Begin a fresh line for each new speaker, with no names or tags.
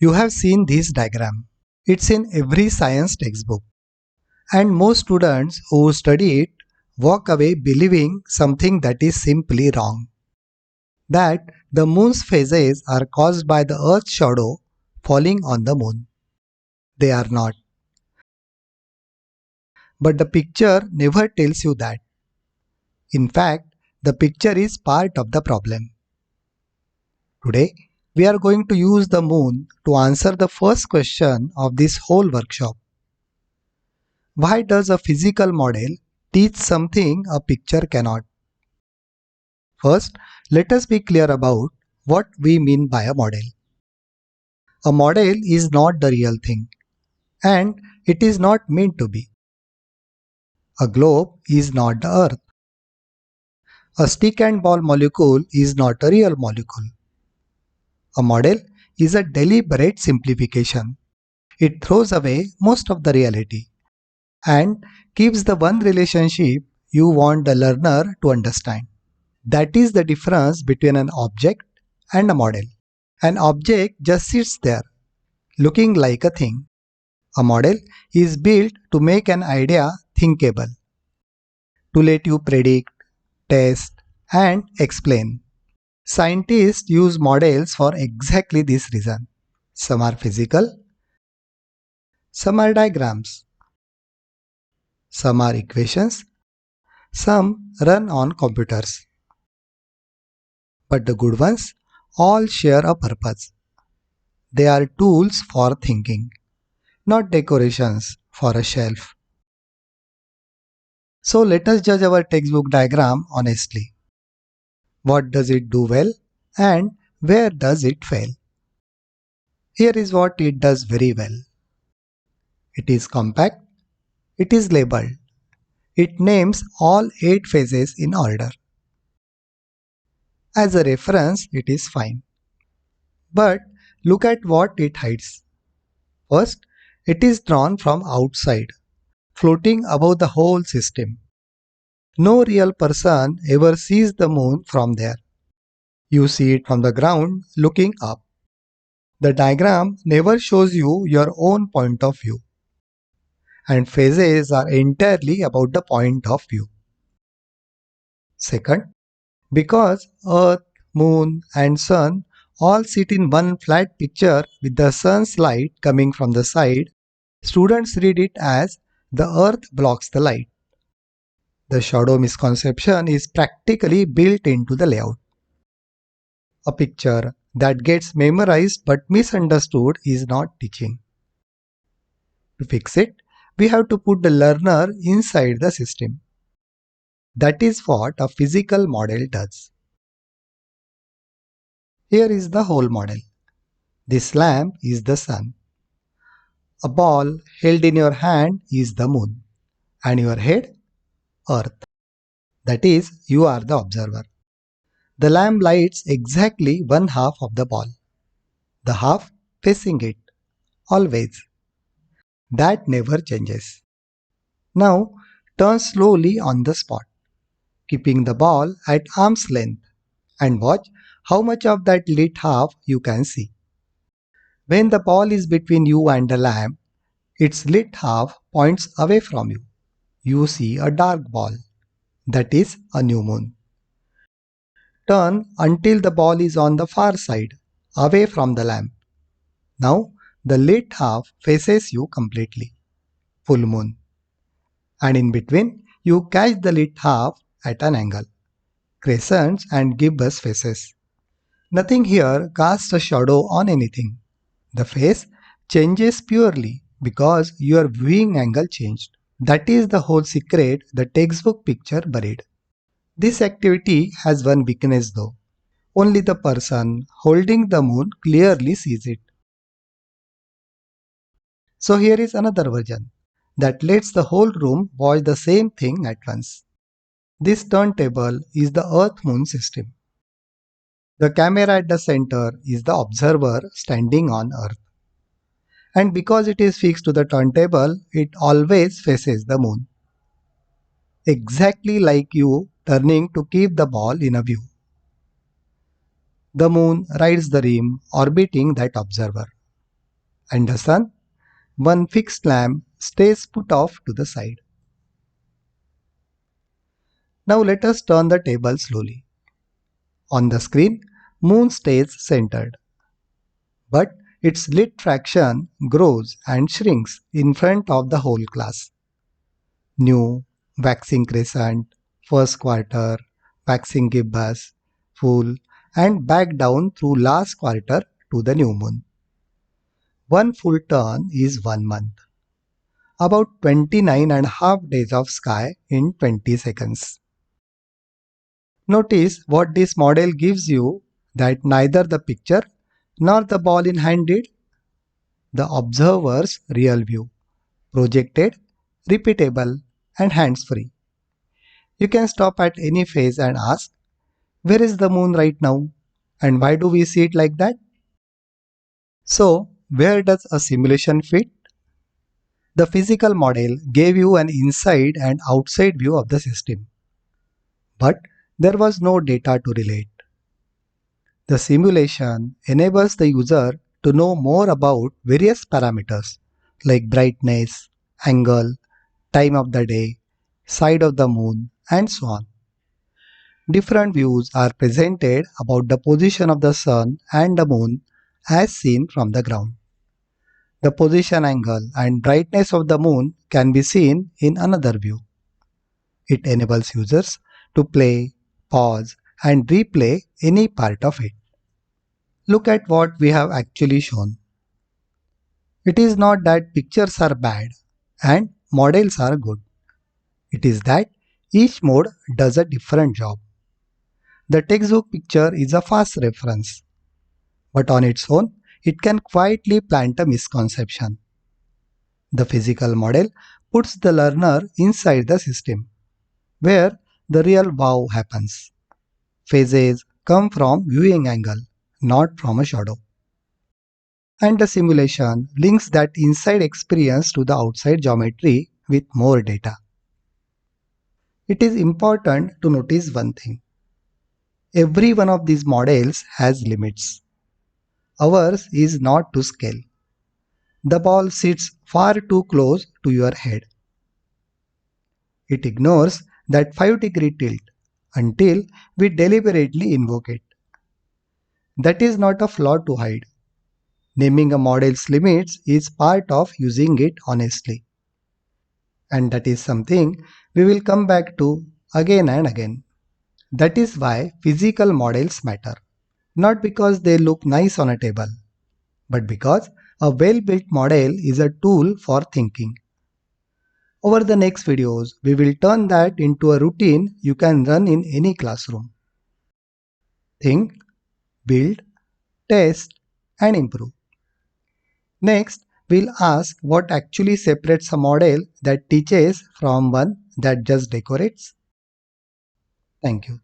You have seen this diagram. It's in every science textbook. And most students who study it walk away believing something that is simply wrong. That the moon's phases are caused by the Earth's shadow falling on the moon. They are not. But the picture never tells you that. In fact, the picture is part of the problem. Today, we are going to use the moon to answer the first question of this whole workshop. Why does a physical model teach something a picture cannot? First, let us be clear about what we mean by a model. A model is not the real thing, and it is not meant to be. A globe is not the Earth. A stick and ball molecule is not a real molecule. A model is a deliberate simplification. It throws away most of the reality and keeps the one relationship you want the learner to understand. That is the difference between an object and a model. An object just sits there, looking like a thing. A model is built to make an idea thinkable, to let you predict, test, and explain. Scientists use models for exactly this reason. Some are physical, some are diagrams, some are equations, some run on computers. But the good ones all share a purpose. They are tools for thinking, not decorations for a shelf. So let us judge our textbook diagram honestly. What does it do well and where does it fail? Here is what it does very well. It is compact, it is labeled, it names all 8 phases in order. As a reference, it is fine. But look at what it hides. First, it is drawn from outside, floating above the whole system. No real person ever sees the moon from there. You see it from the ground looking up. The diagram never shows you your own point of view. And phases are entirely about the point of view. Second, because Earth, Moon and Sun all sit in one flat picture with the Sun's light coming from the side, students read it as the Earth blocks the light. The shadow misconception is practically built into the layout. A picture that gets memorized but misunderstood is not teaching. To fix it, we have to put the learner inside the system. That is what a physical model does. Here is the whole model. This lamp is the sun. A ball held in your hand is the moon. And your head, Earth. That is, you are the observer. The lamp lights exactly one half of the ball. The half facing it. Always. That never changes. Now, turn slowly on the spot, keeping the ball at arm's length, and watch how much of that lit half you can see. When the ball is between you and the lamp, its lit half points away from you. You see a dark ball. That is a new moon. Turn until the ball is on the far side, away from the lamp. Now, the lit half faces you completely. Full moon. And in between, you catch the lit half at an angle. Crescents and gibbous faces. Nothing here casts a shadow on anything. The face changes purely because your viewing angle changed. That is the whole secret the textbook picture buried. This activity has one weakness though. Only the person holding the moon clearly sees it. So here is another version that lets the whole room watch the same thing at once. This turntable is the Earth-Moon system. The camera at the center is the observer standing on Earth. And because it is fixed to the turntable, it always faces the moon. Exactly like you turning to keep the ball in a view. The moon rides the rim, orbiting that observer. and the sun, one fixed lamp stays put off to the side. Now let us turn the table slowly. On the screen, moon stays centered, but its lit fraction grows and shrinks in front of the whole class. New, waxing crescent, first quarter, waxing gibbous, full, and back down through last quarter to the new moon. One full turn is 1 month. About 29 and a half days of sky in 20 seconds. Notice what this model gives you, that neither the picture nor the ball in hand did. The observer's real view, projected, repeatable, and hands-free. You can stop at any phase and ask, where is the moon right now? And why do we see it like that? So, where does a simulation fit? The physical model gave you an inside and outside view of the system. But there was no data to relate. The simulation enables the user to know more about various parameters like brightness, angle, time of the day, side of the moon, and so on. Different views are presented about the position of the sun and the moon as seen from the ground. The position angle and brightness of the moon can be seen in another view. It enables users to play, pause, and replay any part of it. Look at what we have actually shown. It is not that pictures are bad and models are good. It is that each mode does a different job. The textbook picture is a fast reference, but on its own, it can quietly plant a misconception. The physical model puts the learner inside the system, where the real wow happens. Phases come from viewing angle, not from a shadow. And the simulation links that inside experience to the outside geometry with more data. It is important to notice one thing. Every one of these models has limits. Ours is not to scale. The ball sits far too close to your head. It ignores that 5-degree tilt until we deliberately invoke it. That is not a flaw to hide. Naming a model's limits is part of using it honestly. And that is something we will come back to again and again. That is why physical models matter. Not because they look nice on a table, but because a well-built model is a tool for thinking. Over the next videos, we will turn that into a routine you can run in any classroom. Think, build, test, and improve. Next, we'll ask what actually separates a model that teaches from one that just decorates. Thank you.